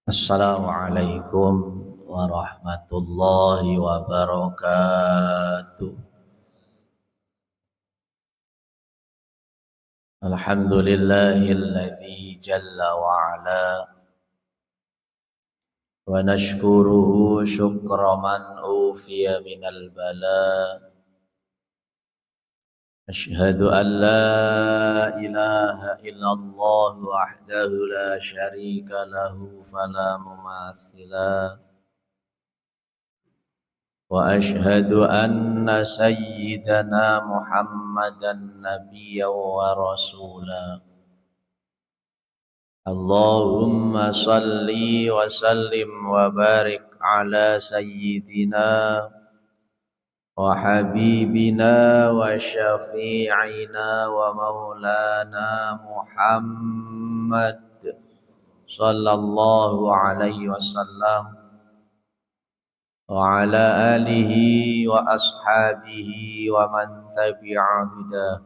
Assalamualaikum warahmatullahi wabarakatuh. Alhamdulillahilladzi jalla wa ala wa nashkuruhu syukra man ufiya minal bala. Ashhadu an la ilaha illallah wahdahu la syarika lahu fala mumatsila. Wa ashhadu anna sayyidana Muhammadan nabiyyan wa rasula. Allahumma salli wa sallim wa barik ala sayyidina wa habibina wa syafi'ina wa maulana Muhammad sallallahu alaihi wasallam wa ala alihi wa ashabihi wa man tabi'a hudah.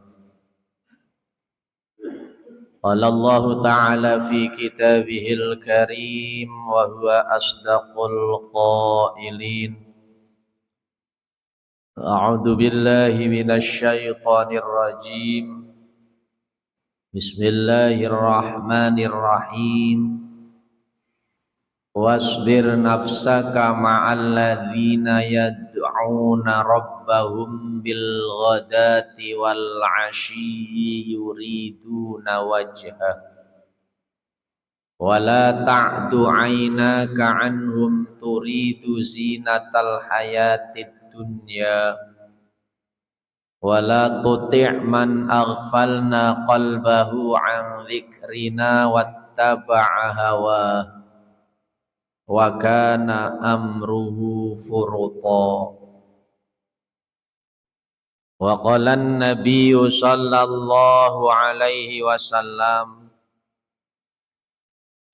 Qala Allah ta'ala fi kitabihil karim wa huwa asdaqul qailin. A'udzu billahi minasy syaithanir rajim. Bismillahirrahmanirrahim. Wasbir nafsaka ma'al ladzina yad'una rabbahum bil ghadati wal 'ashyi yuriduna wajhah wala ta'du 'ainaka 'anhum turidu zinatal hayatid dunya wala tuti' man aghfalna qalbahu 'an dzikrina wattaba'a hawa wa kana amruhu furuta. Wa qala an-nabiyyu sallallahu alaihi wasallam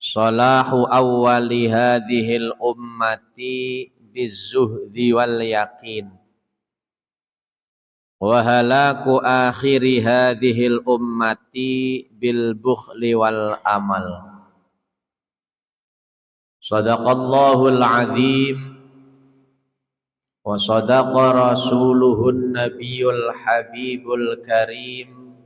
salahu awwali hadhil ummati bizzuhdi wal yaqin wa halaku akhiri hadhil ummati bil bukhli wal amal. Sadaqallahul azim wa sadaqa rasuluhun nabiyul habibul karim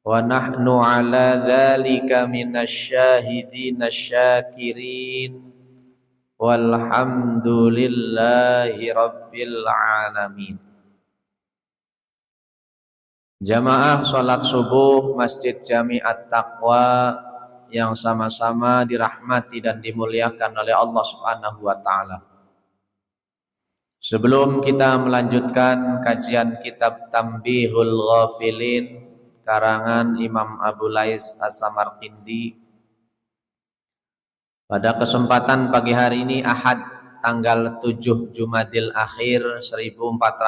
wa nahnu ala dhalika minasyahidin asyakirin walhamdulillahi rabbil alamin. Jamaah salat subuh Masjid Jami At-Taqwa yang sama-sama dirahmati dan dimuliakan oleh Allah Subhanahu wa taala. Sebelum kita melanjutkan kajian kitab Tanbihul Ghafilin karangan Imam Abu Lais As-Samarqindi, pada kesempatan pagi hari ini Ahad tanggal 7 Jumadil Akhir 1446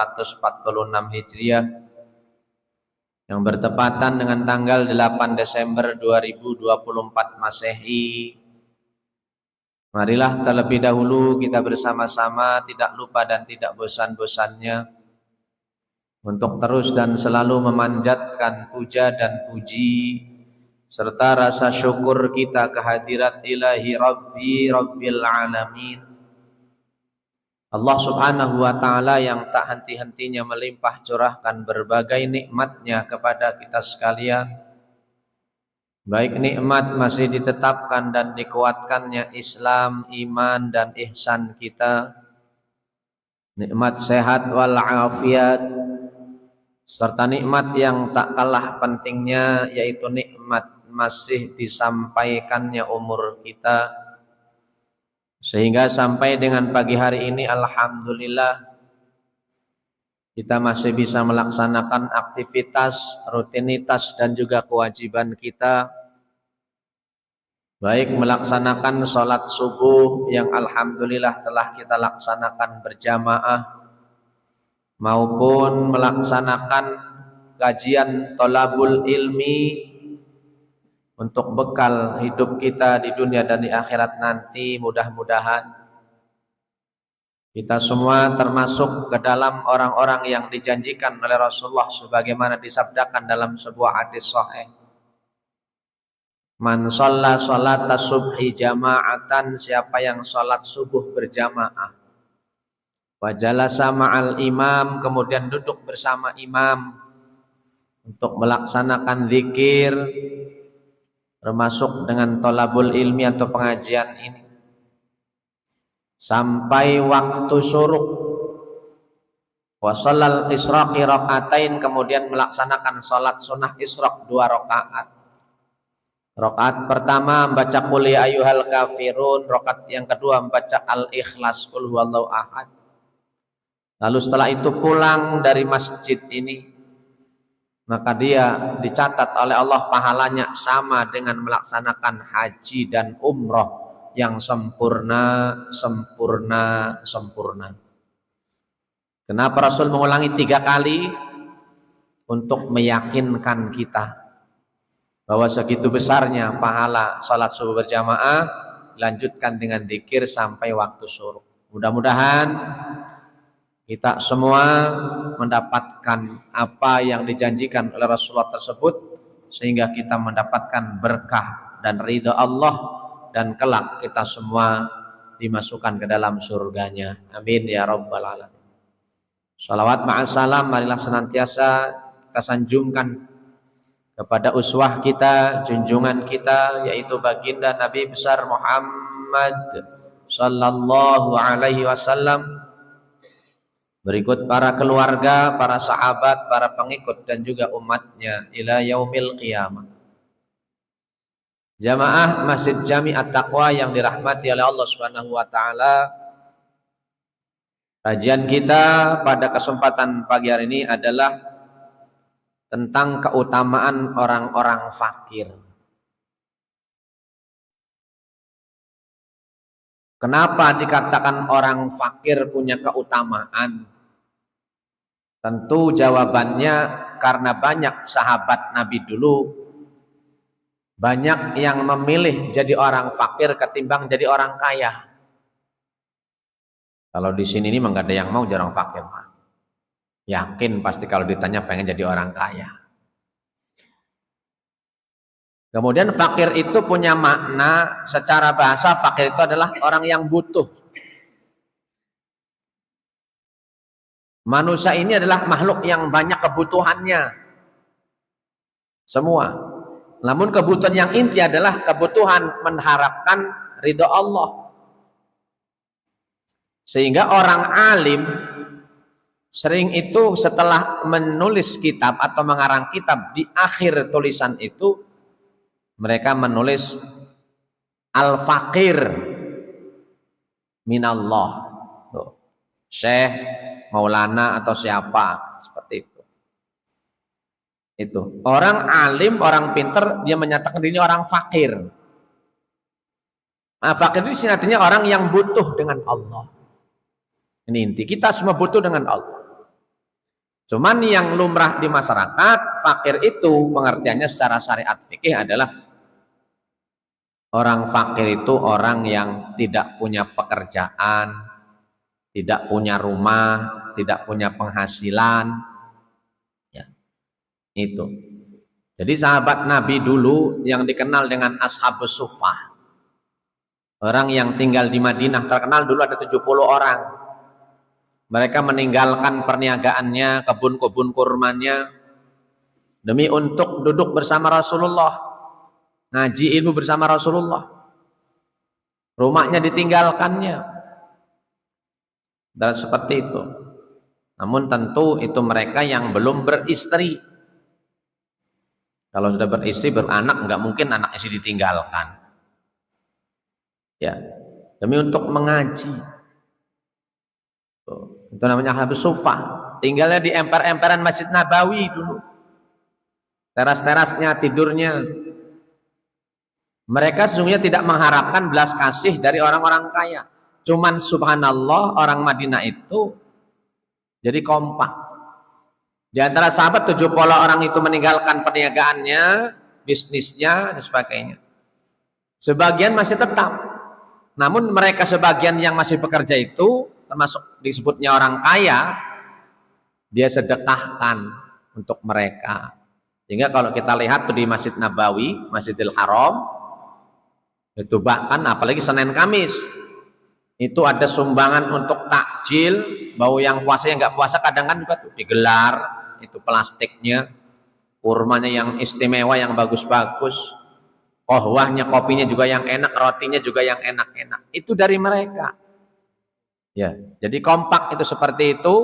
Hijriah yang bertepatan dengan tanggal 8 Desember 2024 Masehi. Marilah terlebih dahulu kita bersama-sama tidak lupa dan tidak bosan-bosannya untuk terus dan selalu memanjatkan puja dan puji serta rasa syukur kita kehadirat ilahi Rabbi Rabbil Alamin, Allah Subhanahu wa ta'ala yang tak henti-hentinya melimpah curahkan berbagai nikmatnya kepada kita sekalian. Baik nikmat masih ditetapkan dan dikuatkannya Islam, iman dan ihsan kita, nikmat sehat wal afiat, serta nikmat yang tak kalah pentingnya yaitu nikmat masih disampaikannya umur kita, sehingga sampai dengan pagi hari ini alhamdulillah kita masih bisa melaksanakan aktivitas, rutinitas dan juga kewajiban kita, baik melaksanakan sholat subuh yang alhamdulillah telah kita laksanakan berjamaah, maupun melaksanakan kajian tolabul ilmi untuk bekal hidup kita di dunia dan di akhirat nanti. Mudah-mudahan kita semua termasuk ke dalam orang-orang yang dijanjikan oleh Rasulullah sebagaimana disabdakan dalam sebuah hadis sahih. Man shalla sholata subhi jama'atan, siapa yang sholat subuh berjamaah, wa jalasa ma'al imam, kemudian duduk bersama imam untuk melaksanakan zikir, termasuk dengan thalabul ilmi atau pengajian ini, sampai waktu syuruk. Wa shallal isyraqi rakaatain, kemudian melaksanakan sholat sunnah isyraq 2 rakaat. Rakaat pertama membaca qul ya ayyuhal kafirun, rakaat yang kedua membaca al-ikhlas qul huwallahu ahad. Lalu setelah itu pulang dari masjid ini, maka dia dicatat oleh Allah pahalanya sama dengan melaksanakan haji dan umroh yang sempurna. Kenapa Rasul mengulangi 3 kali? Untuk meyakinkan kita bahwa segitu besarnya pahala salat subuh berjamaah, lanjutkan dengan zikir sampai waktu syuruk. Mudah-mudahan kita semua mendapatkan apa yang dijanjikan oleh Rasulullah tersebut, sehingga kita mendapatkan berkah dan ridha Allah, dan kelak kita semua dimasukkan ke dalam surganya. Amin ya rabbal alamin. Salawat ma'asalam marilah senantiasa kita sanjungkan kepada uswah kita, junjungan kita, yaitu baginda Nabi besar Muhammad sallallahu alaihi wasallam, berikut para keluarga, para sahabat, para pengikut dan juga umatnya ila yaumil qiyamah. Jamaah Masjid Jami At-Taqwa yang dirahmati oleh Allah Subhanahu wa taala, kajian kita pada kesempatan pagi hari ini adalah tentang keutamaan orang-orang fakir. Kenapa dikatakan orang fakir punya keutamaan? Tentu jawabannya karena banyak sahabat Nabi dulu, banyak yang memilih jadi orang fakir ketimbang jadi orang kaya. Kalau di sini ini enggak ada yang mau jadi orang fakir, Pak. Yakin pasti kalau ditanya pengen jadi orang kaya. Kemudian fakir itu punya makna secara bahasa, fakir itu adalah orang yang butuh. Manusia ini adalah makhluk yang banyak kebutuhannya. Semua. Namun kebutuhan yang inti adalah kebutuhan mengharapkan ridha Allah. Sehingga orang alim sering itu setelah menulis kitab atau mengarang kitab, di akhir tulisan itu mereka menulis al-faqir minallah. Tuh. Syekh, Maulana atau siapa seperti itu. Itu. Orang alim, orang pinter, dia menyatakan dirinya orang fakir. Nah, fakir ini artinya orang yang butuh dengan Allah. Ini inti, kita semua butuh dengan Allah. Cuman yang lumrah di masyarakat, fakir itu pengertiannya secara syariat fikih adalah orang fakir itu orang yang tidak punya pekerjaan, tidak punya rumah, tidak punya penghasilan. Ya, itu. Jadi sahabat Nabi dulu yang dikenal dengan Ashabus Suffah, orang yang tinggal di Madinah, terkenal dulu ada 70 orang. Mereka meninggalkan perniagaannya, kebun-kebun kurmanya, demi untuk duduk bersama Rasulullah, ngaji ilmu bersama Rasulullah. Rumahnya ditinggalkannya. Dan seperti itu. Namun tentu itu mereka yang belum beristri. Kalau sudah beristri, beranak, nggak mungkin anak istri ditinggalkan. Ya, demi untuk mengaji. Itu namanya Ashabus Suffah. Tinggalnya di emper-emperan Masjid Nabawi dulu. Teras-terasnya, tidurnya. Mereka sesungguhnya tidak mengharapkan belas kasih dari orang-orang kaya. Cuman subhanallah, orang Madinah itu jadi kompak. Di antara sahabat 70 orang itu meninggalkan perniagaannya, bisnisnya, dan sebagainya. Sebagian masih tetap. Namun mereka sebagian yang masih bekerja itu, termasuk disebutnya orang kaya, dia sedekahkan untuk mereka. Sehingga kalau kita lihat tuh di Masjid Nabawi, Masjidil Haram, itu bahkan apalagi Senin Kamis, itu ada sumbangan untuk takjil, bahwa yang puasa yang nggak puasa kadang kan juga tuh digelar, itu plastiknya, kurmanya yang istimewa, yang bagus-bagus, kohwahnya, kopinya juga yang enak, rotinya juga yang enak-enak. Itu dari mereka. Ya, jadi kompak itu seperti itu.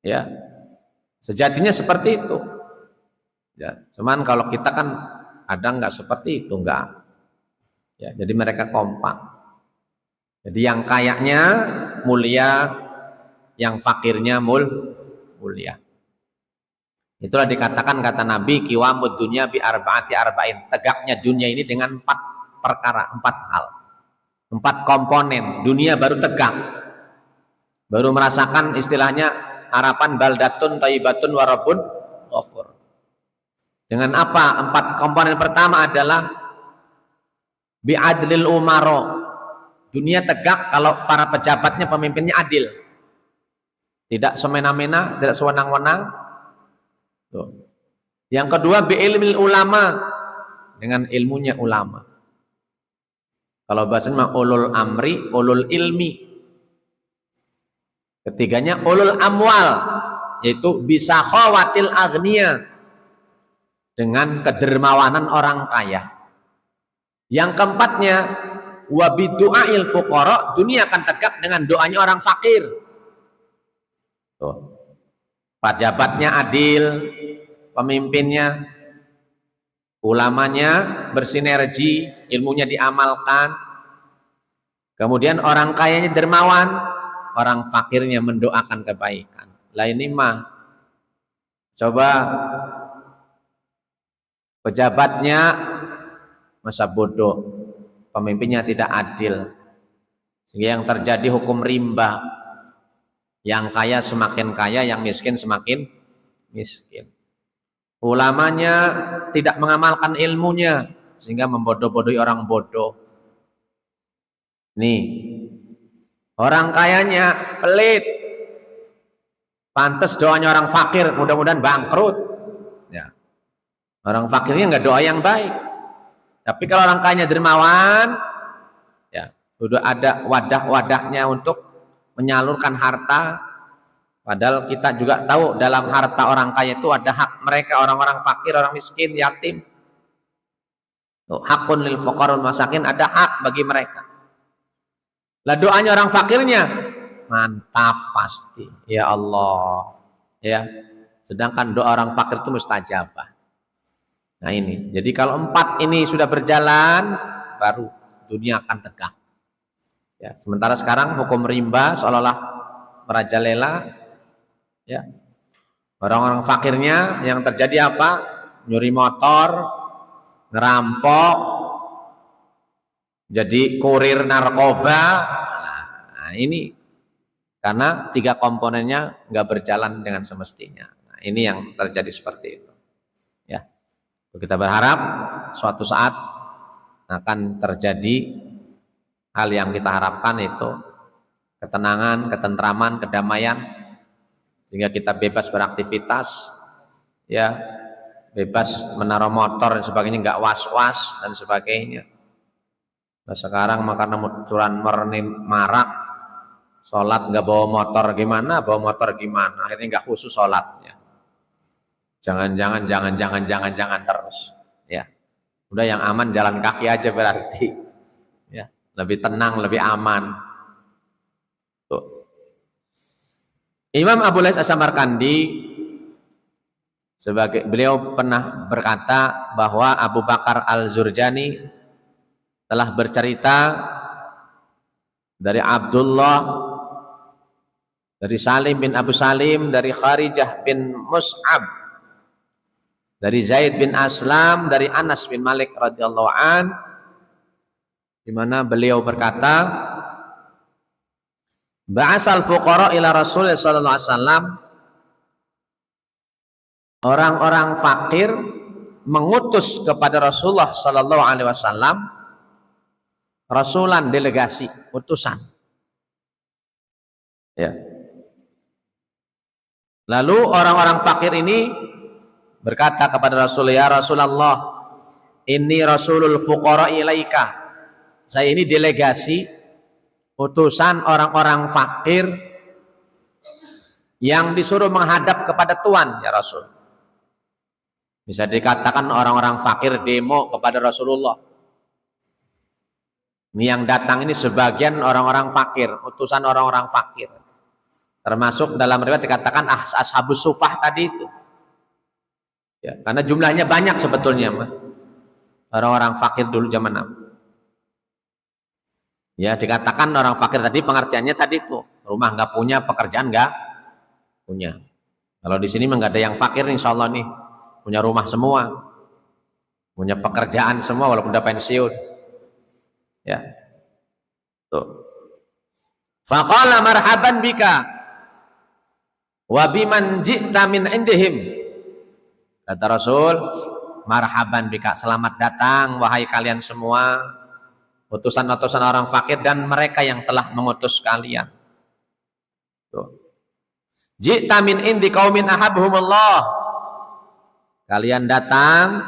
Ya, sejatinya seperti itu. Ya, cuman kalau kita kan ada nggak seperti itu, nggak. Ya, jadi mereka kompak. Jadi yang kayaknya mulia, yang fakirnya mulia. Itulah dikatakan kata Nabi, qiwamud dunya bi arba'ati arba'in. Tegaknya dunia ini dengan 4 perkara, 4 hal. 4 komponen. Dunia baru tegak. Baru merasakan istilahnya harapan baldatun thayyibatun wa rabbun ghafur. Dengan apa? 4 komponen pertama adalah bi'adlil umaro. Dunia tegak kalau para pejabatnya, pemimpinnya adil. Tidak semena-mena, tidak sewenang-wenang. Yang kedua bi'ilmil ulama, dengan ilmunya ulama. Kalau bahasanya ulul amri, ulul ilmi. Ketiganya ulul amwal, yaitu bisa khawatil agniya, dengan kedermawanan orang kaya. Yang keempatnya wabidu'ail fuqara, dunia akan tegak dengan doanya orang fakir. Tuh. Pejabatnya adil, pemimpinnya, ulamanya bersinergi, ilmunya diamalkan. Kemudian orang kayanya dermawan, orang fakirnya mendoakan kebaikan. Lah ini mah coba pejabatnya masa bodoh, pemimpinnya tidak adil, sehingga yang terjadi hukum rimba, yang kaya semakin kaya, yang miskin semakin miskin. Ulamanya tidak mengamalkan ilmunya, sehingga membodoh-bodohi orang bodoh. Nih, orang kayanya pelit, pantas doanya orang fakir mudah-mudahan bangkrut. Ya. Orang fakirnya nggak doa yang baik. Tapi kalau orang kayanya dermawan, ya sudah ada wadah-wadahnya untuk menyalurkan harta. Padahal kita juga tahu dalam harta orang kaya itu ada hak mereka, orang-orang fakir, orang miskin, yatim. Hakun lil fuqarul masakin, ada hak bagi mereka. Lah doanya orang fakirnya mantap pasti, ya Allah. Ya, sedangkan doa orang fakir itu mustajabah. Nah ini, jadi kalau 4 ini sudah berjalan, baru dunia akan tegak. Ya, sementara sekarang hukum rimba seolah-olah merajalela. Ya, orang-orang fakirnya yang terjadi apa? Nyuri motor, ngerampok, jadi kurir narkoba. Nah ini karena 3 komponennya nggak berjalan dengan semestinya. Nah, ini yang terjadi seperti itu. Ya. Kita berharap suatu saat akan terjadi hal yang kita harapkan, itu ketenangan, ketentraman, kedamaian, sehingga kita bebas beraktivitas, ya, bebas menaruh motor dan sebagainya, nggak was-was dan sebagainya. Nah, sekarang karena curan marak, sholat nggak bawa motor gimana, akhirnya nggak khusus sholatnya. Jangan terus, ya. Udah yang aman jalan kaki aja berarti, ya. Lebih tenang, lebih aman. Tuh. Imam Abu Lais As-Samarkandi beliau pernah berkata bahwa Abu Bakar Al-Zurjani telah bercerita dari Abdullah, dari Salim bin Abu Salim, dari Kharijah bin Mus'ab, dari Zaid bin Aslam, dari Anas bin Malik radhiyallahu an, di mana beliau berkata, ba'asal fuqara ila Rasulullah sallallahu alaihi wasallam, orang-orang fakir mengutus kepada Rasulullah sallallahu alaihi wasallam rasulan, delegasi, utusan. Ya. Lalu orang-orang fakir ini berkata kepada Rasul, ya Rasulullah, ini Rasulul Fuqara ilaika. Saya ini delegasi, utusan orang-orang fakir yang disuruh menghadap kepada Tuhan, ya Rasul. Bisa dikatakan orang-orang fakir demo kepada Rasulullah. Ini yang datang ini sebagian orang-orang fakir, utusan orang-orang fakir. Termasuk dalam riwayat dikatakan ashabus sufah tadi itu. Ya, karena jumlahnya banyak sebetulnya, mah. Orang-orang fakir dulu zaman Nabi. Ya, dikatakan orang fakir tadi pengertiannya tadi itu, rumah nggak punya, pekerjaan nggak punya. Kalau di sini nggak ada yang fakir, insya Allah nih punya rumah semua, punya pekerjaan semua walaupun udah pensiun. Ya, tuh. Faqala marhaban bika wa biman ji'ta min indihim. Kata Rasul, marhaban bika, selamat datang wahai kalian semua, utusan-utusan orang fakir dan mereka yang telah mengutus kalian. Tuh. Ji'ta min indi qaumin ahabhumullah. Kalian datang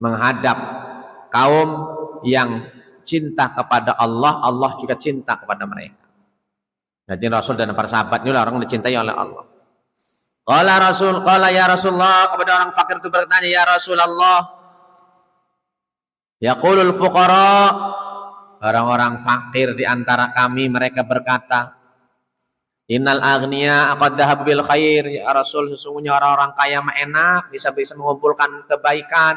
menghadap kaum yang cinta kepada Allah, Allah juga cinta kepada mereka. Jadi Rasul dan para sahabatnya orang dicintai oleh Allah. Qala ya Rasulullah, kepada orang fakir itu bertanya, ya Rasulullah, yaqulul fuqara, orang-orang fakir di antara kami mereka berkata, innal aghniya qad dhahab bil khair, ya Rasul, sesungguhnya orang-orang kaya mah enak, bisa mengumpulkan kebaikan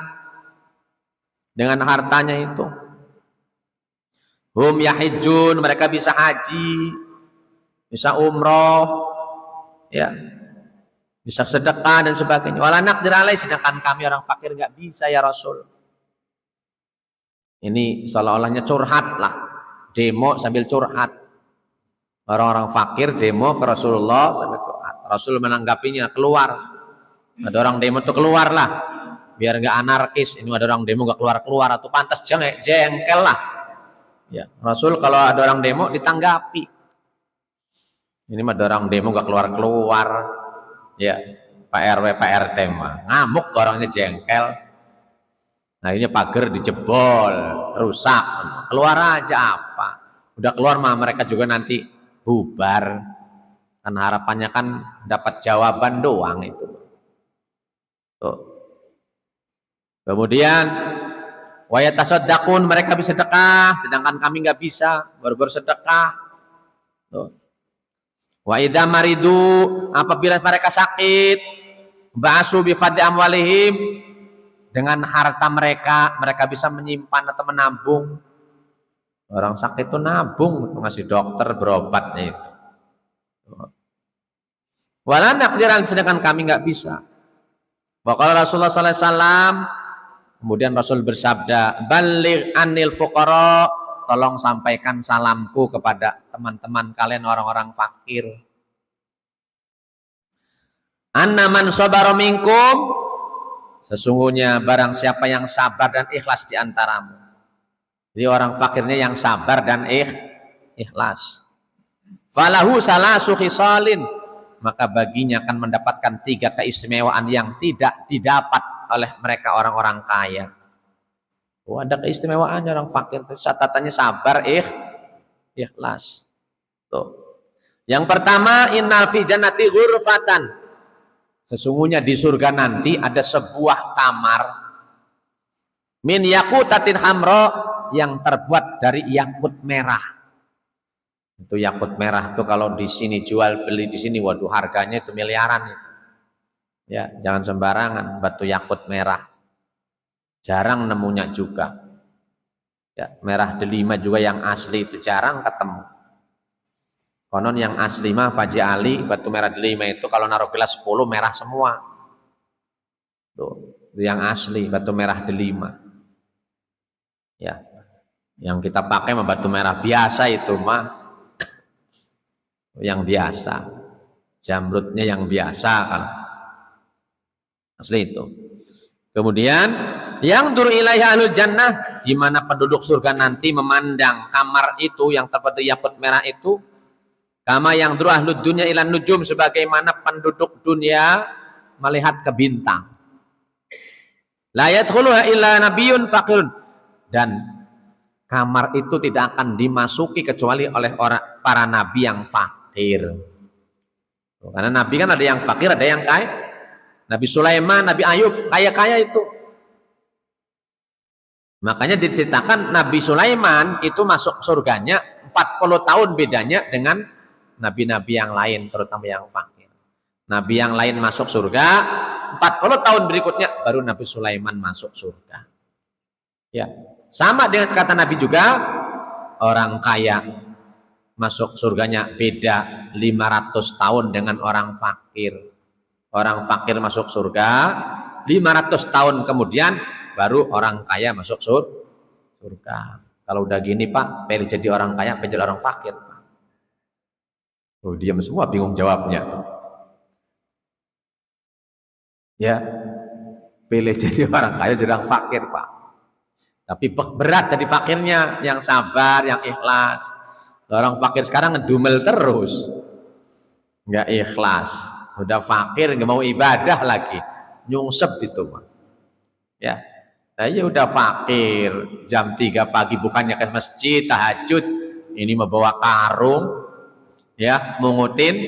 dengan hartanya itu. Hum yahijjun, mereka bisa haji, bisa umroh, ya, bisa sedekah dan sebagainya. Wala naqdir alai, sedangkan kami orang fakir nggak bisa, ya Rasul. Ini seolah-olahnya curhat lah, demo sambil curhat. Orang-orang fakir demo ke Rasulullah sampai curhat. Rasul menanggapinya, keluar. Ada orang demo tuh keluar lah, biar nggak anarkis. Ini ada orang demo nggak keluar atau pantas jengkel lah. Ya, Rasul kalau ada orang demo ditanggapi. Ini mah ada orang demo nggak keluar. Ya, Pak RW Pak RT mah ngamuk, orangnya jengkel. Nah ini pagar dijebol, rusak semua. Keluar aja apa? Udah keluar mah mereka juga nanti bubar. Kan harapannya kan dapat jawaban doang itu. Tuh. Kemudian wa yatasaddaqun, mereka bisa sedekah sedangkan kami nggak bisa, baru sedekah. Tuh. Wa idza maridu, apabila mereka sakit, ba'su bi fadli amwalihim, dengan harta mereka bisa menyimpan atau menabung. Orang sakit itu nabung untuk ngasih dokter berobatnya itu. Wala naqdiran, sedangkan kami nggak bisa. Waqala Rasulullah sallallahu alaihi wasallam, kemudian Rasul bersabda, balligh anil fuqara, tolong sampaikan salamku kepada teman-teman kalian orang-orang fakir. Anna man sabara minkum, sesungguhnya barang siapa yang sabar dan ikhlas di antaramu. Jadi orang fakirnya yang sabar dan ikhlas. Falahu salasu khisalin, maka baginya akan mendapatkan 3 keistimewaan yang tidak didapat oleh mereka orang-orang kaya. Oh, ada keistimewaan orang fakir, catatannya sabar, ikhlas. Tuh. Yang pertama, innal fi jannati ghurfatan, sesungguhnya di surga nanti ada sebuah kamar min yakutatin hamro, yang terbuat dari yakut merah. Itu yakut merah tuh kalau di sini jual beli di sini, waduh harganya itu miliaran itu. Ya, jangan sembarangan batu yakut merah. Jarang nemunya juga. Ya, merah delima juga yang asli itu jarang ketemu. Konon yang asli mah Pak Haji Ali, batu merah delima itu kalau naruh gelas 10 merah semua. Tuh, itu yang asli batu merah delima. Ya. Yang kita pakai mah batu merah biasa itu mah. Yang biasa. Jamrutnya yang biasa kan. Asli itu. Kemudian yang dur ilaiha ahlul jannah, di mana penduduk surga nanti memandang kamar itu yang terbuat dari yakut merah itu, kama yang dur ahlud dunya ilan nujum, sebagaimana penduduk dunia melihat ke bintang. La yadkhuluha illa nabiyyun faqirun. Dan kamar itu tidak akan dimasuki kecuali oleh para nabi yang fakir. Karena nabi kan ada yang fakir, ada yang kaya. Nabi Sulaiman, Nabi Ayub, kaya-kaya itu. Makanya diceritakan Nabi Sulaiman itu masuk surganya 40 tahun bedanya dengan nabi-nabi yang lain, terutama yang fakir. Nabi yang lain masuk surga 40 tahun berikutnya baru Nabi Sulaiman masuk surga. Ya, sama dengan kata Nabi juga, orang kaya masuk surganya beda 500 tahun dengan orang fakir. Orang fakir masuk surga 500 tahun kemudian baru orang kaya masuk surga. Kalau udah gini Pak, pengen jadi orang kaya, pengen jadi orang fakir. Oh, diam semua, bingung jawabnya. Ya, pilih jadi orang kaya, jadi orang fakir Pak. Tapi berat jadi fakirnya, yang sabar, yang ikhlas. Orang fakir sekarang ngedumel terus, nggak ikhlas. Udah fakir nggak mau ibadah lagi, nyungsep itu Pak. Ya, saya udah fakir, jam 3 pagi bukannya ke masjid tahajud, ini membawa karung, ya, mungutin,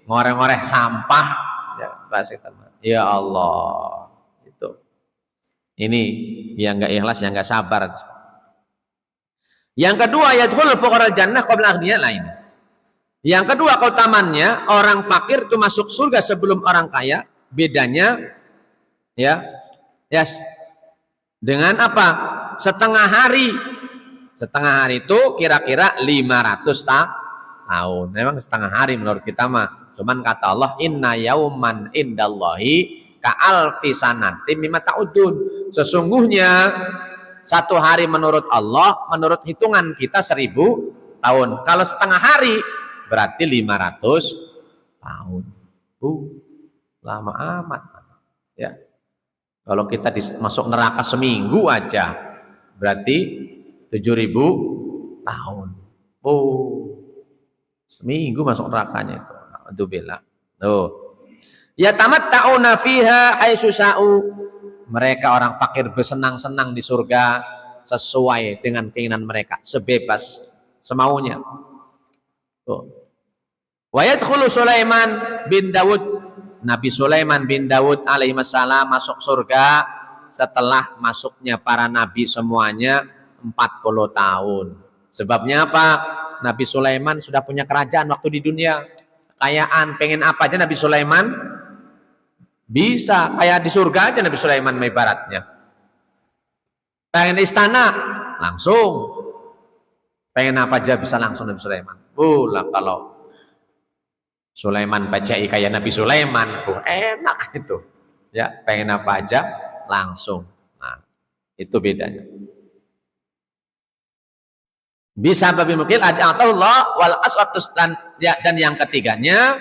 ngoreh-ngoreh sampah, ya, ya Allah, itu. Ini yang nggak ikhlas, yang nggak sabar. Yang kedua, yadkhulul fuqara'al jannah qabla aghniya lain. Yang kedua keutamannya, orang fakir itu masuk surga sebelum orang kaya. Bedanya, ya, yes, dengan apa? Setengah hari. Setengah hari itu kira-kira 500 tahun. Memang setengah hari menurut kita mah. Cuman kata Allah, inna yauman indallahi ka'alfi sanatin mimma ta'udun. Sesungguhnya satu hari menurut Allah, menurut hitungan kita 1000 tahun. Kalau setengah hari berarti 500 tahun. Lama amat. Ya. Kalau kita masuk neraka seminggu aja berarti 7.000 tahun. Seminggu masuk nerakanya itu. Alhamdulillah. Tuh. Ya tamatta'una fiha haitsu sa'u. Mereka orang fakir bersenang-senang di surga sesuai dengan keinginan mereka, sebebas semaunya. Wa yadkhulu Sulaiman bin Daud. Nabi Sulaiman bin Daud alaihissalam masuk surga setelah masuknya para nabi semuanya 40 tahun. Sebabnya apa? Nabi Sulaiman sudah punya kerajaan waktu di dunia. Kekayaan, pengen apa aja Nabi Sulaiman bisa, kayak di surga aja Nabi Sulaiman ibaratnya. Pengen istana, langsung. Pengen apa aja bisa langsung Nabi Sulaiman. Lah kalau Sulaiman bacai kayak Nabi Sulaiman, enak itu. Ya, pengen apa aja langsung. Nah, itu bedanya. Bisa babi mukil Allah wal aswatus dan yang ketiganya,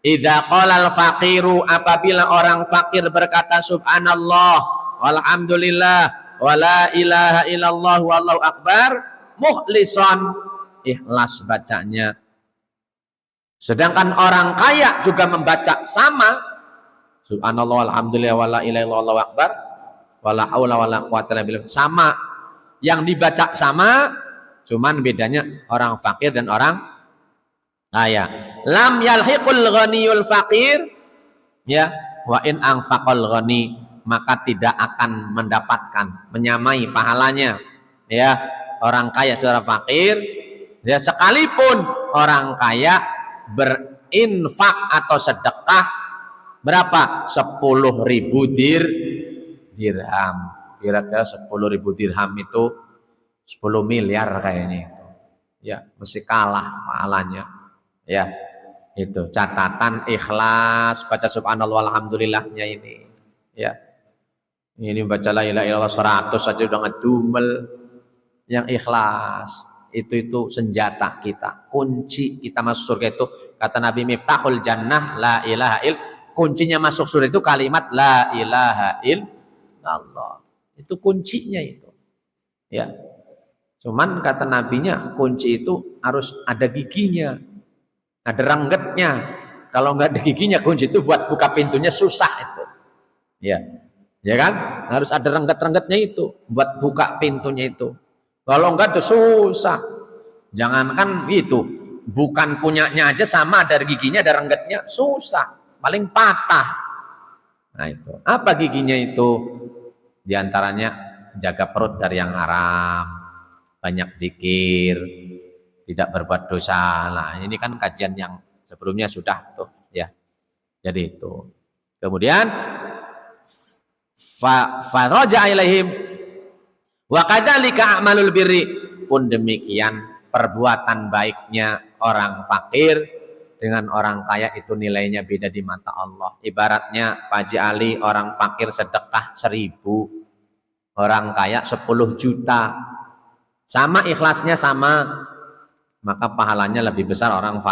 idza qalal faqiru, apabila orang fakir berkata subhanallah walhamdulillah wala ilaha illallah wallahu akbar mukhlisan, ikhlas bacanya. Sedangkan orang kaya juga membaca sama, subhanallah walhamdulillah wala ilaha illallah wallahu akbar wala haula wala quwata illa billah, sama, yang dibaca sama, cuman bedanya orang fakir dan orang kaya. Lam yalhiqul ghaniyul faqir, ya, wa in anfaqal ghani, maka tidak akan mendapatkan, menyamai pahalanya, ya, orang kaya saudara fakir, ya, sekalipun orang kaya berinfak atau sedekah berapa? 10.000 dirham. Kira-kira 10.000 dirham itu 10 miliar kayaknya itu. Ya, mesti kalah pahalanya. Ya, itu catatan ikhlas baca subhanallah alhamdulillahnya ini. Ya. Ini baca la ilaha illallah 100 saja udah ngedumel. Yang ikhlas itu senjata kita, kunci kita masuk surga itu. Kata Nabi, miftahul jannah la ilaha il, kuncinya masuk surga itu kalimat la ilaha illallah. Itu kuncinya itu. Ya. Cuman kata nabinya kunci itu harus ada giginya, ada renggetnya. Kalau nggak ada giginya kunci itu buat buka pintunya susah itu. Ya. Ya kan? Harus ada renggat-renggatnya itu buat buka pintunya itu. Kalau enggak tuh susah. Jangankan itu, bukan punyanya aja sama ada giginya, ada renggatnya, susah. Paling patah. Nah itu. Apa giginya itu? Di antaranya jaga perut dari yang haram, banyak zikir, tidak berbuat dosa. Nah, ini kan kajian yang sebelumnya sudah tuh, ya. Jadi itu. Kemudian faraja ilaihim wa kadzalika a'malul birri, pun demikian perbuatan baiknya orang fakir dengan orang kaya itu nilainya beda di mata Allah. Ibaratnya Pak Haji Ali, orang fakir sedekah 1.000, orang kaya 10 juta, sama ikhlasnya sama, maka pahalanya lebih besar orang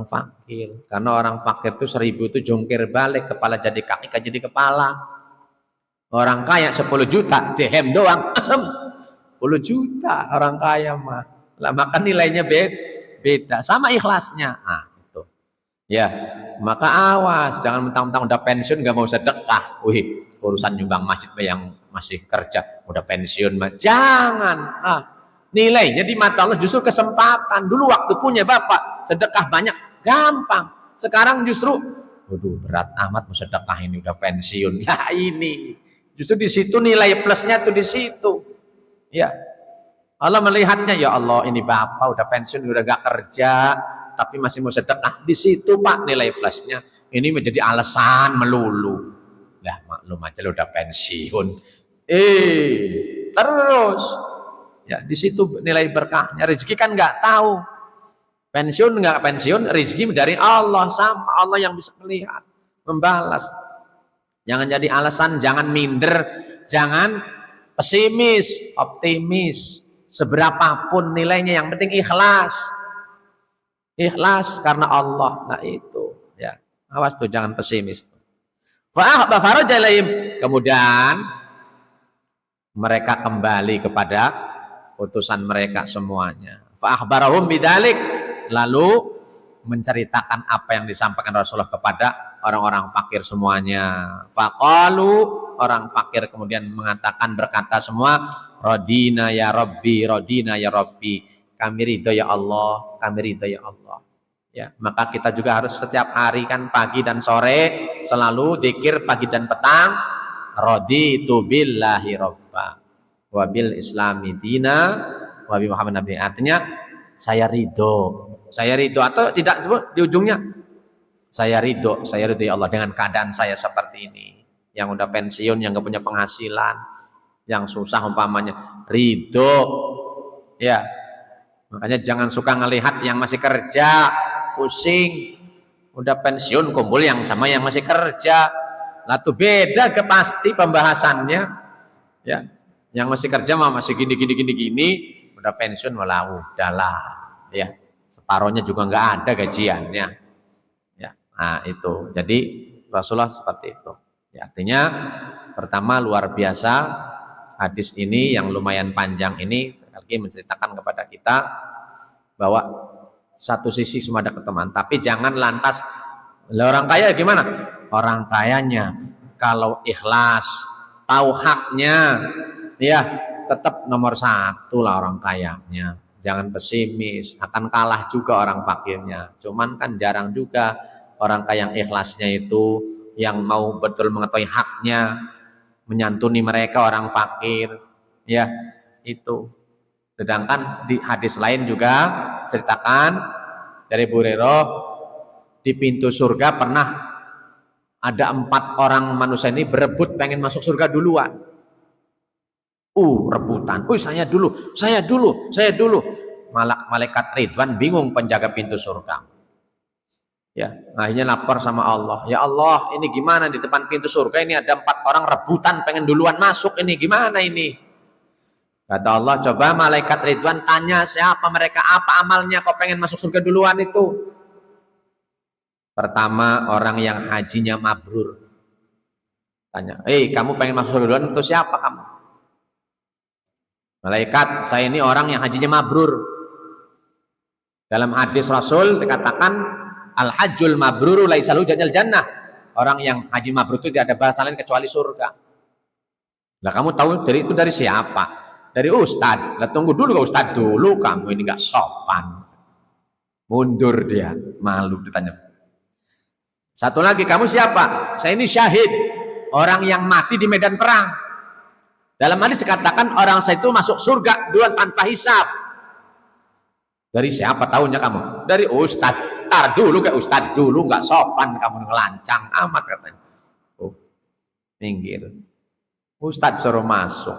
fakir. Karena orang fakir itu 1.000 itu jungkir balik, kepala jadi kaki, kaki jadi kepala. Orang kaya 10 juta, dihem doang 10 juta orang kaya mah. Lah maka nilainya beda, sama ikhlasnya. Ah, itu. Ya, maka awas, jangan mentang-mentang udah pensiun nggak mau sedekah. Wih, urusan nyumbang masjid yang masih kerja, udah pensiun mah. Jangan. Ah, nilainya di mata Allah justru kesempatan. Dulu waktu punya Bapak, sedekah banyak, gampang. Sekarang justru, waduh berat amat mau sedekah ini udah pensiun. Lah ini. Justru di situ nilai plusnya tuh di situ. Ya. Allah melihatnya, ya Allah ini Bapak udah pensiun, udah gak kerja, tapi masih mau sedekah. Di situ Pak nilai plusnya. Ini menjadi alasan melulu. Lah maklum aja udah pensiun. Terus. Ya di situ nilai berkahnya. Rezeki kan nggak tahu. Pensiun nggak pensiun, rezeki dari Allah, sama Allah yang bisa melihat, membalas. Jangan jadi alasan, jangan minder, jangan pesimis, optimis. Seberapapun nilainya, yang penting ikhlas. Ikhlas karena Allah. Nah itu, ya. Awas tuh, jangan pesimis. Kemudian mereka kembali kepada utusan mereka semuanya. Fa'akhbarahum bidzalik, lalu menceritakan apa yang disampaikan Rasulullah kepada orang-orang fakir semuanya. Faqalu, orang fakir kemudian mengatakan, berkata semua, radina ya Rabbi, radina ya Rabbi, kami ridho ya Allah, kami ridho ya Allah. Ya, maka kita juga harus setiap hari kan pagi dan sore selalu zikir pagi dan petang, raditu billahi rabba wa bil islami dina wa bi Muhammad nabi. Artinya saya ridho atau tidak di ujungnya saya ridho ya Allah dengan keadaan saya seperti ini, yang udah pensiun, yang gak punya penghasilan, yang susah umpamanya, ridho. Ya, makanya jangan suka ngelihat yang masih kerja pusing, udah pensiun kumpul yang sama yang masih kerja. Lah tuh beda ke pasti pembahasannya. Ya, yang masih kerja mah masih gini, udah pensiun malah udahlah. Ya, separohnya juga nggak ada gajiannya. Ya, nah itu. Jadi Rasulullah seperti itu. Ya, artinya pertama luar biasa hadis ini yang lumayan panjang ini lagi menceritakan kepada kita bahwa satu sisi semua ada keteman, tapi jangan lantas orang kaya gimana? Orang kayanya kalau ikhlas, tahu haknya, ya tetap nomor 1 lah orang kayanya. Jangan pesimis, akan kalah juga orang fakirnya. Cuman kan jarang juga orang kaya yang ikhlasnya itu, yang mau betul mengetahui haknya, menyantuni mereka orang fakir, ya itu. Sedangkan di hadis lain juga ceritakan dari Bu Hurairah, di pintu surga pernah ada 4 orang manusia ini berebut pengen masuk surga duluan. Rebutan. Saya dulu. Malaikat Ridwan bingung, penjaga pintu surga. Ya, akhirnya lapor sama Allah. Ya Allah, ini gimana di depan pintu surga ini ada 4 orang rebutan pengen duluan masuk, ini gimana ini? Kata Allah, coba malaikat Ridwan tanya siapa mereka, apa amalnya kok pengen masuk surga duluan itu? Pertama, orang yang hajinya mabrur. Tanya, kamu pengen masuk surga duluan itu siapa kamu? Malaikat, saya ini orang yang hajinya mabrur. Dalam hadis Rasul dikatakan, Al-hajjul mabruru laisa lahu jannah. Orang yang haji mabrur itu tidak ada bahasa lain kecuali surga. Lah kamu tahu dari siapa? Dari ustad. Lah tunggu dulu ke ustad dulu, kamu ini nggak sopan. Mundur dia, malu ditanya. Satu lagi, kamu siapa? Saya ini syahid, orang yang mati di medan perang. Dalam hadis dikatakan orang saya itu masuk surga duluan tanpa hisab. Dari siapa tahunya kamu? Dari ustad. Tar dulu ke ustad dulu, nggak sopan kamu, ngelancang amat katanya. Oh, minggir. Ustad suruh masuk.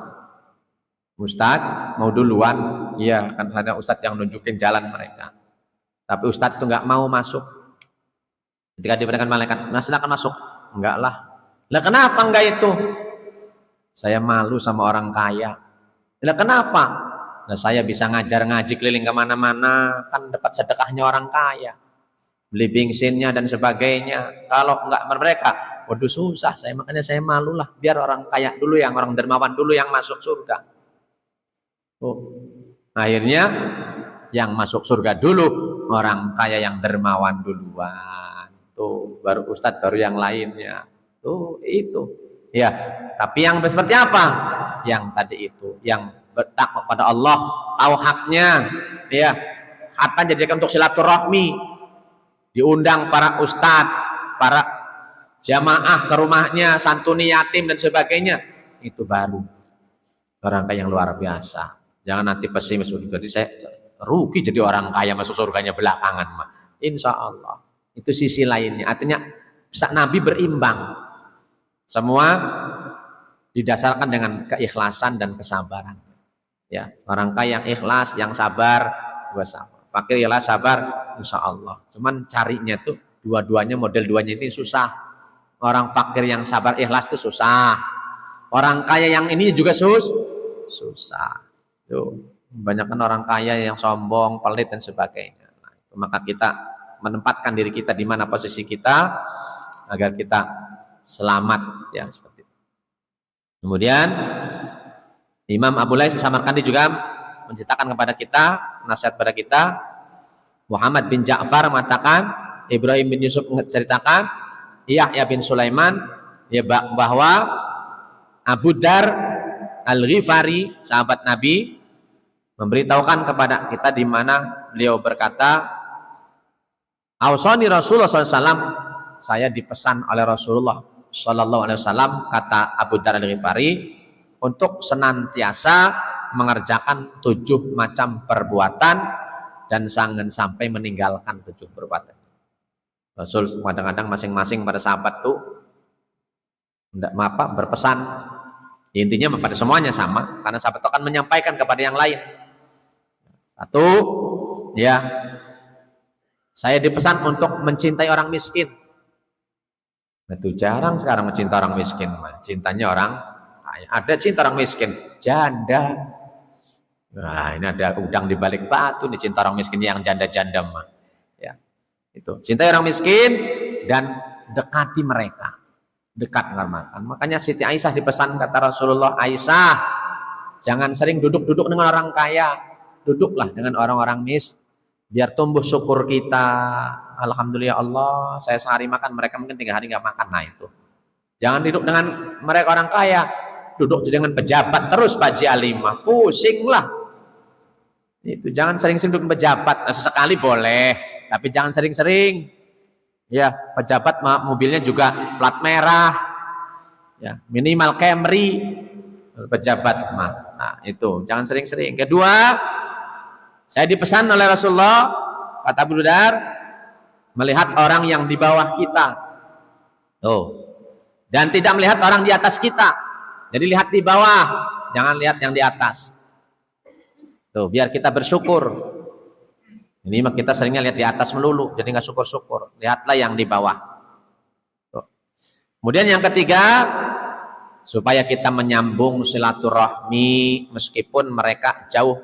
Ustad mau duluan, iya kan ada ustad yang nunjukin jalan mereka. Tapi ustad itu nggak mau masuk. Ketika diperintahkan malaikat, nah silakan masuk. Enggak lah. Lah kenapa enggak itu? Saya malu sama orang kaya. Lah kenapa? Nah saya bisa ngajar ngaji keliling kemana-mana, kan dapat sedekahnya orang kaya. Beli bensinnya dan sebagainya. Kalau enggak mereka, waduh susah. Makanya saya malu lah. Biar orang kaya dulu, yang orang dermawan dulu yang masuk surga. Oh. Akhirnya yang masuk surga dulu orang kaya yang dermawan duluan. Tuh baru ustadz, baru yang lainnya. Tuh itu. Ya. Tapi yang seperti apa? Yang tadi itu, yang bertakwa pada Allah, tahu haknya. Ya. Harta jadikan untuk silaturahmi. Diundang para ustadz, para jamaah ke rumahnya, santuni yatim dan sebagainya. Itu baru orang kaya yang luar biasa. Jangan nanti pesimis, berarti saya rugi jadi orang kaya masuk surganya belakangan mah. Insya Allah. Itu sisi lainnya. Artinya Nabi berimbang. Semua didasarkan dengan keikhlasan dan kesabaran. Ya, orang kaya yang ikhlas, yang sabar, gua sabar. Fakir ialah sabar, insya Allah. Cuman carinya tuh dua-duanya, model duanya ini susah. Orang fakir yang sabar ikhlas itu susah. Orang kaya yang ini juga susah. Tuh, kebanyakan orang kaya yang sombong, pelit dan sebagainya. Nah, maka kita menempatkan diri kita di mana posisi kita agar kita selamat, ya seperti itu. Kemudian Imam Abu Lais Samarkandi juga menceritakan kepada kita, nasihat pada kita. Muhammad bin Ja'far mengatakan, Ibrahim bin Yusuf menceritakan, Yahya bin Sulaiman, ya, bahwa Abu Dar Al-Ghifari, sahabat Nabi, memberitahukan kepada kita di mana beliau berkata, Ausani Rasulullah SAW, saya dipesan oleh Rasulullah SAW, kata Abu Dar Al-Ghifari, untuk senantiasa mengerjakan 7 macam perbuatan dan jangan sampai meninggalkan 7 perbuatan. Rasul kadang-kadang masing-masing pada sahabat tuh berpesan. Intinya pada semuanya sama, karena sahabat itu akan menyampaikan kepada yang lain. Satu, ya, saya dipesan untuk mencintai orang miskin. Itu jarang sekarang mencintai orang miskin, cintanya orang kaya. Ada cinta orang miskin, janda. Nah, ini ada udang di balik batu nih, cinta orang miskin yang janda-janda mah. Ya. Itu, cintai orang miskin dan dekati mereka. Dekat dengan mereka. Makanya Siti Aisyah dipesan kata Rasulullah, Aisyah, jangan sering duduk-duduk dengan orang kaya. Duduklah dengan orang-orang biar tumbuh syukur kita. Alhamdulillah Allah, saya sehari makan, mereka mungkin 3 hari nggak makan. Nah itu. Jangan duduk dengan mereka orang kaya. Duduk dengan pejabat terus Pak Haji Alimah. Pusing lah. Itu jangan sering-sering duduk pejabat. Nah, sesekali boleh, tapi jangan sering-sering. Ya, pejabat mobilnya juga plat merah. Ya, minimal Camry pejabat mah. Nah, itu jangan sering-sering. Kedua, saya dipesan oleh Rasulullah, kata Abu Dar, melihat orang yang di bawah kita. Tuh. Dan tidak melihat orang di atas kita. Jadi lihat di bawah, jangan lihat yang di atas. Tuh, biar kita bersyukur. Ini mah kita seringnya lihat di atas melulu, jadi nggak syukur-syukur. Lihatlah yang di bawah. Tuh. Kemudian yang ketiga, supaya kita menyambung silaturahmi meskipun mereka jauh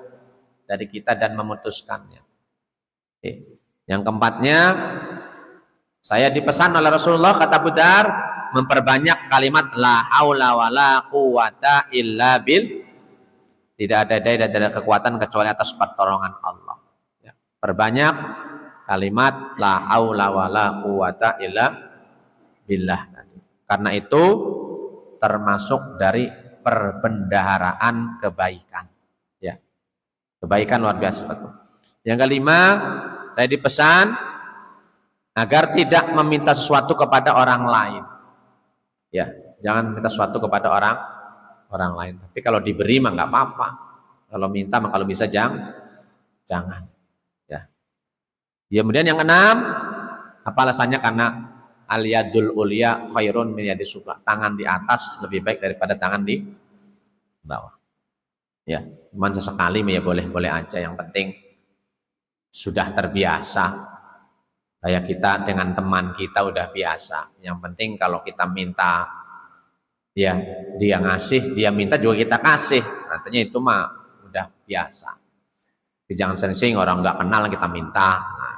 dari kita dan memutuskannya. Yang keempatnya, saya dipesan oleh Rasulullah, kata Abu Dar, memperbanyak kalimat la haula wala quwata illa bil. Tidak ada daya dan tidak ada kekuatan kecuali atas pertolongan Allah. Ya. Perbanyak kalimat la haula wala quwata illa billah. Karena itu termasuk dari perbendaharaan kebaikan. Ya. Kebaikan luar biasa. Yang kelima, saya dipesan agar tidak meminta sesuatu kepada orang lain. Ya, jangan minta sesuatu kepada orang lain. Tapi kalau diberi mah nggak apa-apa. Kalau minta mah kalau bisa jangan. Ya. Kemudian yang keenam, apa alasannya? Karena al-yadul ulya khairun min yadis sufla. Tangan di atas lebih baik daripada tangan di bawah. Ya, cuman sesekali ya boleh aja. Yang penting sudah terbiasa. Kayak kita dengan teman kita udah biasa. Yang penting kalau kita minta, ya dia ngasih, dia minta juga kita kasih. Artinya itu mah udah biasa. Jadi jangan sering-sering orang nggak kenal kita minta. Nah,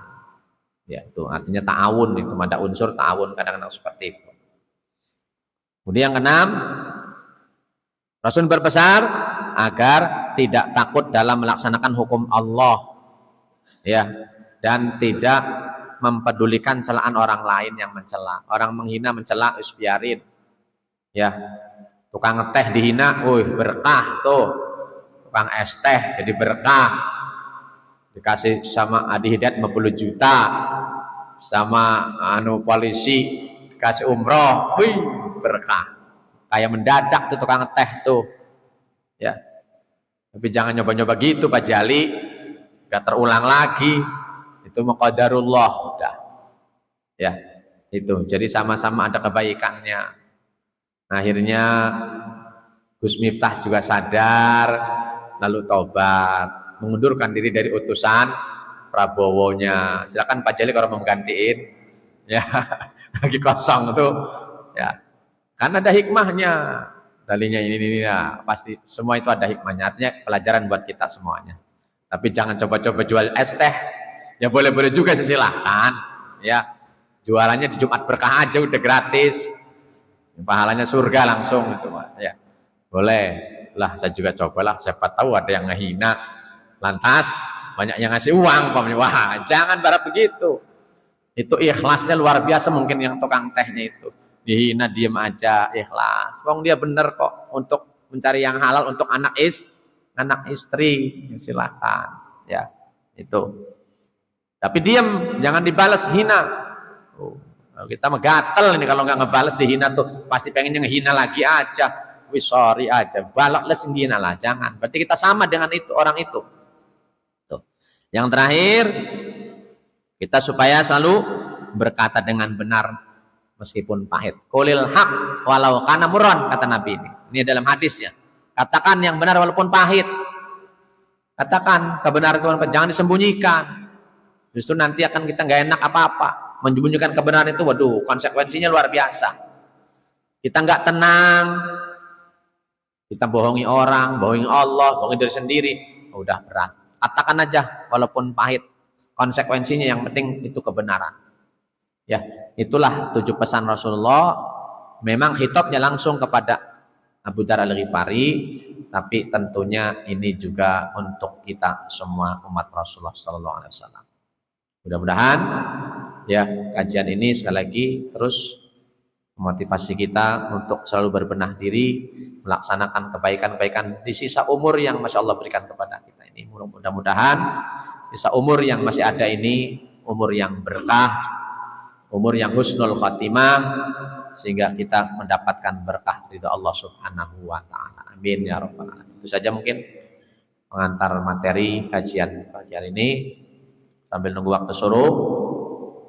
ya itu artinya ta'awun, itu ada unsur ta'awun kadang-kadang seperti itu. Kemudian yang keenam, Rasul berpesan agar tidak takut dalam melaksanakan hukum Allah, ya, dan tidak mempedulikan celaan orang lain yang mencela. Orang menghina mencela, biarin. Ya, tukang teh dihina, berkah tuh. Tukang es teh jadi berkah. Dikasih sama Adi Hidayat 50 juta, sama polisi dikasih umroh, berkah. Kayak mendadak tuh tukang teh tuh. Ya. Tapi jangan nyoba-nyoba gitu Pak Jali. Gak terulang lagi. Itu maqadarullah udah. Ya, itu. Jadi sama-sama ada kebaikannya. Akhirnya Gus Miftah juga sadar, lalu tobat, mengundurkan diri dari utusan Prabowo-nya. Silakan Pak Jali kalau mau menggantiin. Ya, lagi kosong tuh. Ya. Karena ada hikmahnya. Dalinya ini ya, pasti semua itu ada hikmahnya. Artinya pelajaran buat kita semuanya. Tapi jangan coba-coba jual es teh. Ya boleh-boleh juga silahkan. Ya, jualannya di Jumat Berkah aja udah gratis. Pahalanya surga langsung itu, ya. Boleh lah, saya juga cobalah. Siapa tahu ada yang ngehina, lantas banyak yang ngasih uang. Wah, jangan pada begitu. Itu ikhlasnya luar biasa mungkin yang tukang tehnya itu. Dihina diem aja, ikhlas. Wong dia bener kok untuk mencari yang halal untuk anak istri, ya, silakan, ya itu. Tapi diem, jangan dibalas hina. Kita mah gatel ini kalau nggak ngebales dihina tuh, pasti pengennya ngehina lagi aja. Sorry aja, baloklah sendiri lah, jangan. Berarti kita sama dengan itu orang itu. Tuh. Yang terakhir, kita supaya selalu berkata dengan benar meskipun pahit. Qulil haq walau kana murran, kata Nabi ini. Ini dalam hadisnya. Katakan yang benar walaupun pahit. Katakan kebenaran itu, jangan disembunyikan. Justru nanti akan kita nggak enak apa-apa. Menyembunyikan kebenaran itu, waduh, konsekuensinya luar biasa. Kita nggak tenang. Kita bohongi orang, bohongi Allah, bohongi diri sendiri. Udah berat. Katakan aja walaupun pahit. Konsekuensinya yang penting itu kebenaran. Ya, itulah 7 pesan Rasulullah. Memang khitabnya langsung kepada Abu Dzar Al-Ghifari, tapi tentunya ini juga untuk kita semua umat Rasulullah sallallahu alaihi wasallam. Mudah-mudahan ya kajian ini sekali lagi terus memotivasi kita untuk selalu berbenah diri, melaksanakan kebaikan-kebaikan di sisa umur yang Masya Allah berikan kepada kita ini. Mudah-mudahan sisa umur yang masih ada ini umur yang berkah, umur yang husnul khatimah, sehingga kita mendapatkan berkah ridha Allah Subhanahu wa taala. Amin ya rabbal alamin. Itu saja mungkin pengantar materi kajian pagi hari ini. Sambil nunggu waktu suruh,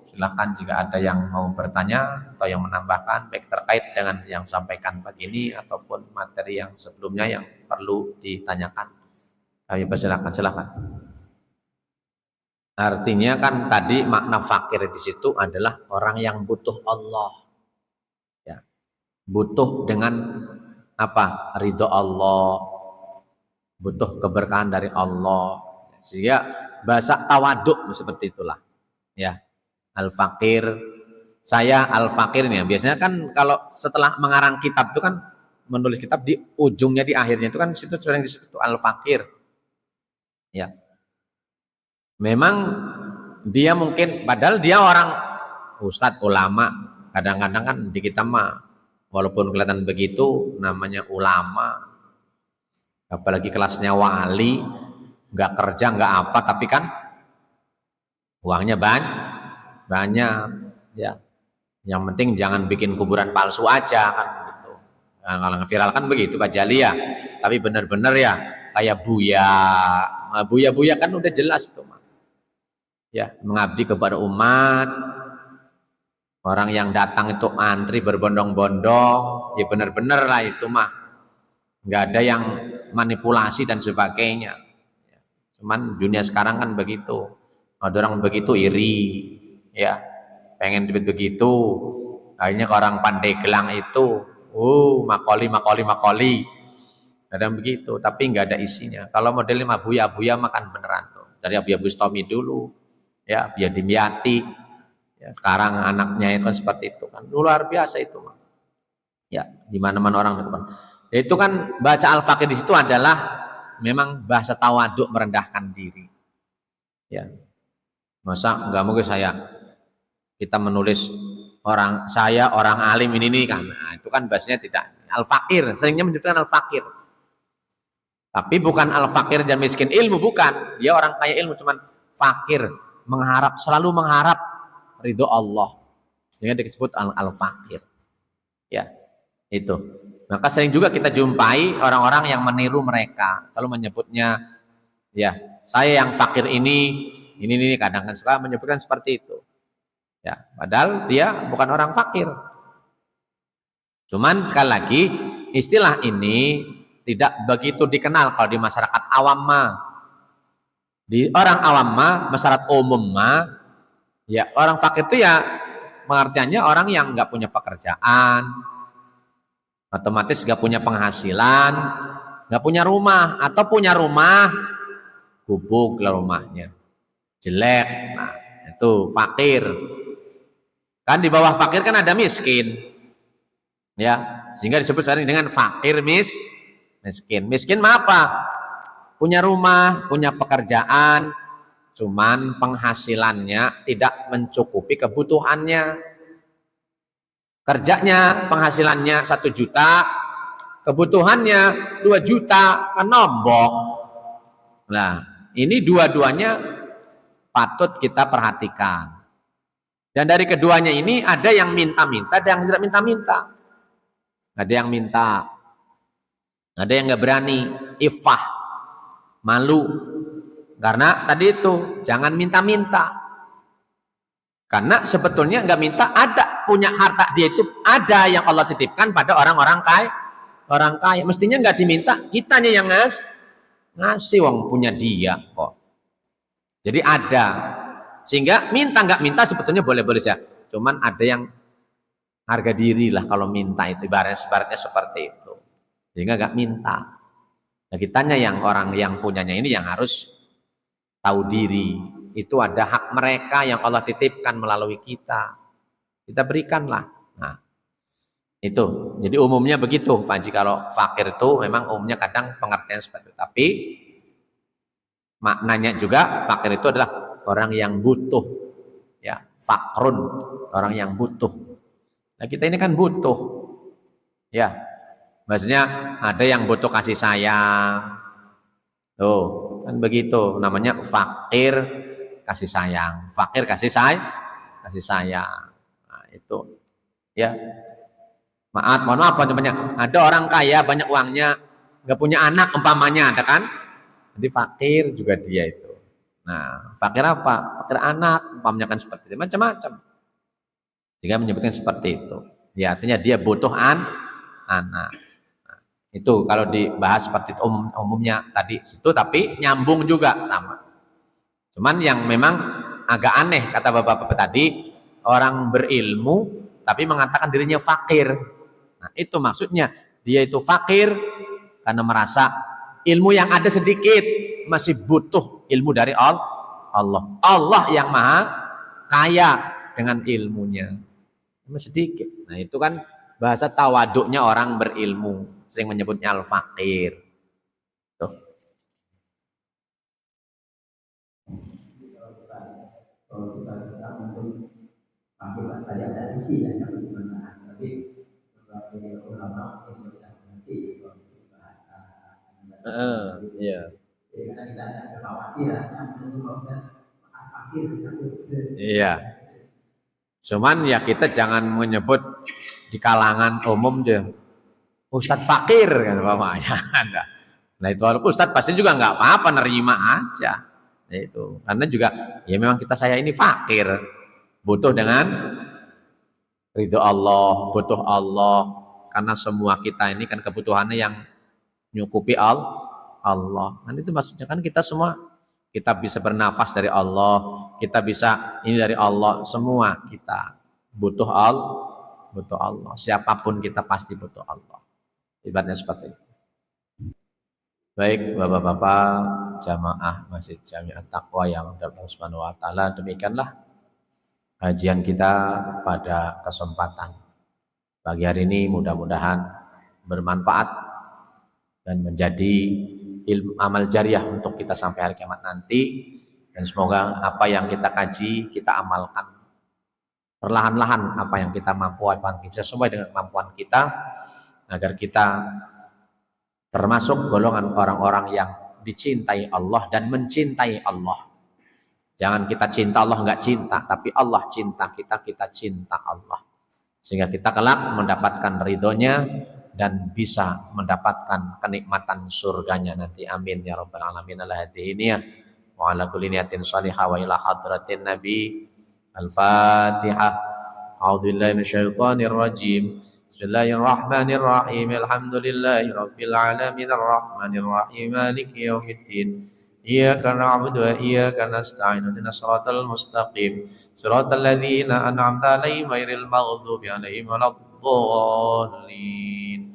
silakan jika ada yang mau bertanya atau yang menambahkan baik terkait dengan yang sampaikan pagi ini ataupun materi yang sebelumnya yang perlu ditanyakan. Kami persilakan, silakan. Artinya kan tadi makna fakir di situ adalah orang yang butuh Allah. Ya. Butuh dengan apa? Ridho Allah. Butuh keberkahan dari Allah. Sehingga bahasa tawaduk seperti itulah. Ya. Al-fakir. Saya al-fakir nih. Biasanya kan kalau setelah mengarang kitab itu kan menulis kitab di ujungnya di akhirnya itu kan situ sering disebut al-fakir. Ya. Memang dia mungkin padahal dia orang ustadz ulama, kadang-kadang kan di kita mah walaupun kelihatan begitu namanya ulama, apalagi kelasnya wali, nggak kerja nggak apa, tapi kan uangnya banyak ya. Yang penting jangan bikin kuburan palsu aja kan gitu. Nah, kalau viral kan begitu Pak Jali ya. Tapi benar-benar ya kayak Buya. Nah, Buya kan udah jelas tuh, ya, mengabdi kepada umat. Orang yang datang itu antri berbondong-bondong, ya benar-benar lah itu mah. Nggak ada yang manipulasi dan sebagainya. Cuman dunia sekarang kan begitu. Ada orang begitu iri, ya, pengen duit begitu. Akhirnya orang Pandeglang itu, makoli. Ada yang begitu, tapi nggak ada isinya. Kalau modelnya mah Buya makan beneran tuh. Dari Buya Bustami dulu, ya, Buya Dimyati. Ya, sekarang anaknya itu kan seperti itu kan. Luar biasa itu mah. Ya, di mana-mana orang itu kan. Itu kan baca Al-Faqir di situ adalah memang bahasa tawaduk, merendahkan diri. Ya. Masa nggak mungkin kita menulis saya orang alim ini kan. Nah, itu kan bahasanya tidak. Al-Faqir, seringnya menyebutkan Al-Faqir. Tapi bukan Al-Faqir dan miskin ilmu, bukan. Dia orang kaya ilmu, cuman fakir, selalu mengharap ridho Allah. Sehingga disebut Al-Faqir. Ya, itu. Maka sering juga kita jumpai orang-orang yang meniru mereka, selalu menyebutnya, ya, saya yang fakir ini kadang kan suka menyebutkan seperti itu. Ya, padahal dia bukan orang fakir. Cuman sekali lagi istilah ini tidak begitu dikenal kalau di masyarakat awam mah. Di orang awam mah, masyarakat umum mah, ya orang fakir itu ya pengertiannya orang yang nggak punya pekerjaan, otomatis nggak punya penghasilan, nggak punya rumah, atau punya rumah gubuk lah rumahnya, jelek. Nah, itu fakir. Kan di bawah fakir kan ada miskin, ya, sehingga disebut sering dengan fakir miskin. Miskin mah apa? Punya rumah, punya pekerjaan, cuman penghasilannya tidak mencukupi kebutuhannya. Kerjanya penghasilannya 1 juta, kebutuhannya 2 juta, kan nombok. Nah, ini dua-duanya patut kita perhatikan. Dan dari keduanya ini ada yang minta-minta, ada yang tidak minta-minta. Ada yang minta, ada yang nggak berani, ifah, malu. Karena tadi itu jangan minta-minta. Karena sebetulnya nggak minta, ada punya harta dia itu ada yang Allah titipkan pada orang-orang kaya. Orang kaya mestinya nggak diminta, kitanya yang ngasih wong punya dia kok. Jadi ada. Sehingga minta nggak minta sebetulnya boleh-boleh saja. Cuman ada yang harga diri lah kalau minta itu ibaratnya seperti itu. Sehingga nggak minta. Nah, kitanya yang orang yang punyanya ini yang harus tahu diri. Itu ada hak mereka yang Allah titipkan melalui kita. Kita berikanlah. Nah, itu. Jadi umumnya begitu, Pak Haji. Kalau fakir itu memang umumnya kadang pengertian seperti itu. Tapi maknanya juga fakir itu adalah orang yang butuh, ya, fakrun, orang yang butuh. Nah, kita ini kan butuh, ya, maksudnya ada yang butuh kasih sayang, tuh kan begitu, namanya fakir kasih sayang, fakir kasih sayang. Nah, itu, ya, mohon maaf teman-teman, ada orang kaya banyak uangnya, nggak punya anak umpamanya, ada kan? Jadi fakir juga dia itu. Nah, fakir apa? Fakir anak, umpamanya kan seperti itu, macam-macam. Sehingga menyebutkan seperti itu. Ya, artinya dia butuh anak. Nah, itu kalau dibahas seperti itu umumnya tadi situ, tapi nyambung juga sama. Cuman yang memang agak aneh kata bapak-bapak tadi, orang berilmu tapi mengatakan dirinya fakir. Nah, itu maksudnya dia itu fakir karena merasa ilmu yang ada sedikit, masih butuh ilmu dari Allah. Allah yang maha kaya dengan ilmunya, masih sedikit. Nah, itu kan bahasa tawaduknya orang berilmu, sering menyebutnya al-fakir. Tuh. Kalau kita mungkin pakai tadi ada isi dan yang benar, tapi sebagai ulama itu tidak mengerti bahasa Iya. karena kita ada kekhawatiran kalau fakir Iya. Cuman ya kita jangan menyebut di kalangan umum aja Ustadz fakir kan umpamanya. Nah itu Ustadz pasti juga nggak apa-apa nerima aja. Nah, itu karena juga ya memang saya ini fakir, butuh dengan ridho Allah, butuh Allah karena semua kita ini kan kebutuhannya yang nyukupi Allah. Kan itu maksudnya kan kita semua kita bisa bernafas dari Allah, kita bisa ini dari Allah, semua kita butuh Allah. Siapapun kita pasti butuh Allah. Ibaratnya seperti itu. Baik Bapak-bapak jamaah Masjid Jami'at Taqwa yang Allah Subhanahu wa taala, demikianlah kajian kita pada kesempatan pagi hari ini, mudah-mudahan bermanfaat dan menjadi ilmu amal jariah untuk kita sampai hari kiamat nanti, dan semoga apa yang kita kaji kita amalkan perlahan-lahan, apa yang kita mampu, apa yang bisa sesuai dengan kemampuan kita, agar kita termasuk golongan orang-orang yang dicintai Allah dan mencintai Allah. Jangan kita cinta Allah nggak cinta, tapi Allah cinta kita, kita cinta Allah. Sehingga kita kelak mendapatkan ridhonya dan bisa mendapatkan kenikmatan surganya nanti. Amin ya rabbal alamin. Al-hadiniyah wa ala kulli niyatin salihah wa ila hadratin nabi. Al-Fatihah. A'udzubillahi minasyaitonir rajim. Bismillahirrahmanirrahim. Alhamdulillahi rabbil alamin arrahmanir rahim maliki yaumiddin. Iyyaka na'budu wa iyyaka nasta'in. Ihdinas siratal mustaqim. Siratal ladzina an'amta 'alaihim ghairil maghdubi 'alaihim waladdallin.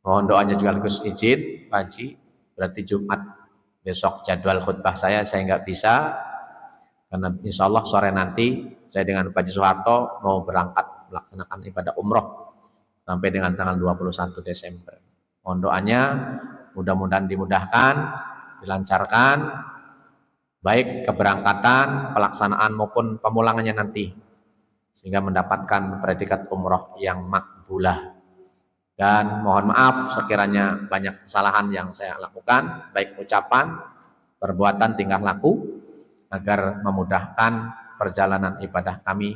Mohon doanya juga sekaligus izin Pak Haji, berarti Jumat besok jadwal khutbah saya nggak bisa karena insya Allah sore nanti saya dengan Pak Haji Soeharto mau berangkat melaksanakan ibadah umroh sampai dengan tanggal 21 Desember. Mohon doanya mudah-mudahan dimudahkan, dilancarkan, baik keberangkatan, pelaksanaan maupun pemulangannya nanti, sehingga mendapatkan predikat umroh yang makbulah. Dan mohon maaf sekiranya banyak kesalahan yang saya lakukan, baik ucapan, perbuatan, tingkah laku, agar memudahkan perjalanan ibadah kami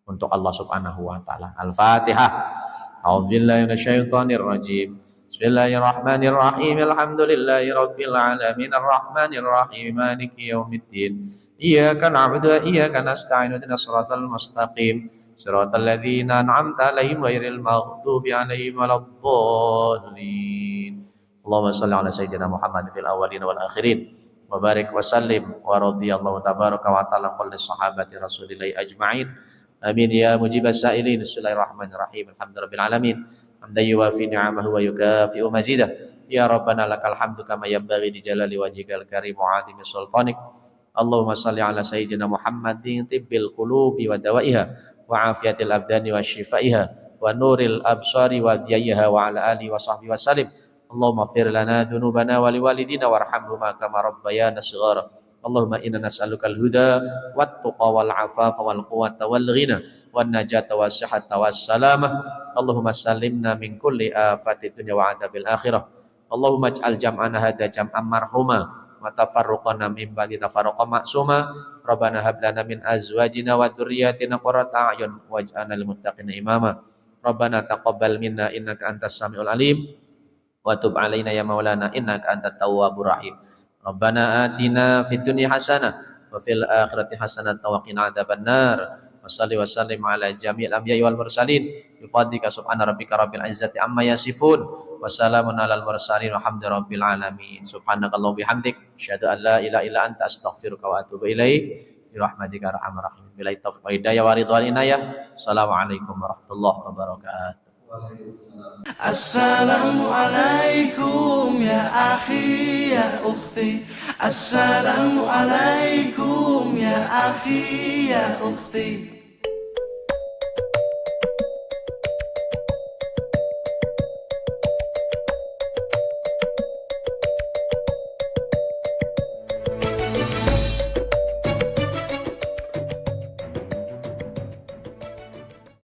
untuk Allah Subhanahu wa taala. Al-Fatihah. A'udzubillahi minasyaitonir rajim. Bismillahirrahmanirrahim. Alhamdulillahi rabbil alamin arrahmanir rahim maliki yaumiddin. Iyyaka na'budu wa iyyaka nasta'in. Ihdinas siratal mustaqim. Siratal ladzina an'amta 'alaihim ghairil maghdubi 'alaihim waladdallin. Allahumma shalli ala sayyidina Muhammad fil awwalin wal akhirin. Wa barik wa sallim wa radhiyallahu tabaraka wa ta'ala qul sahabati rasulillahi ajma'in. Amin ya mujibas sa'ilin. Bismillahirrahmanirrahim. Alhamdulillahirabbil alamin. Hamdan yuwafi ni'amahu wa yukafi'u mazidah. Ya Rabbana lakal hamdu kama yanbaghi li jalali wajhikal karim wa 'azimi sultanik. Allahumma shalli ala sayyidina Muhammadin tibbil qulubi wa dawaiha wa afiyatil abdani wa shifaiha wa nuril absari wa diyaha wa ala alihi wa sahbihi wa sallim. Allahumma fir lana dunubana wa liwalidina warhamhuma kama rabbayana shighara. Allahumma inna nas'alukal huda wat tuqa wal afafa wal quwwata wal ghina wan najata was sihhata was salamah. Allahumma sallimna min kulli afatid dunya wa adabil akhirah. Allahumma ij'al jam'ana hadza jam'an marhuma wa tafarruqana min ba'di tafarruqan ma'suma. Rabbana hab lana min azwajina wa dzurriyyatina qurrata a'yun waj'alna lil muttaqina imama. Rabbana taqabbal minna innaka antas samiul alim wa tub 'alaina ya maulana innaka antat tawwabur rahim. Rabbana atina fid dunya hasanah wa fil akhirati hasanah wa qina adzabannar. Wassalli wa sallim ala jami'il anbiya'i wal mursalin bi fadlika subhana rabbika rabbil izzati amma yasifun wa salamun alal mursalin walhamdulillahi rabbil alamin. Subhanakallahumma bihamdik asyhadu an la ilaha illa anta astaghfiruka wa atubu ilaik bi rahmatika arhamar rahimin. Billahi taufiq wal hidayah wa ridwan inayah. Assalamualaikum warahmatullahi wabarakatuh. Assalamualaikum ya akhi ya ukhti. Assalamualaikum ya akhi ya ukhti.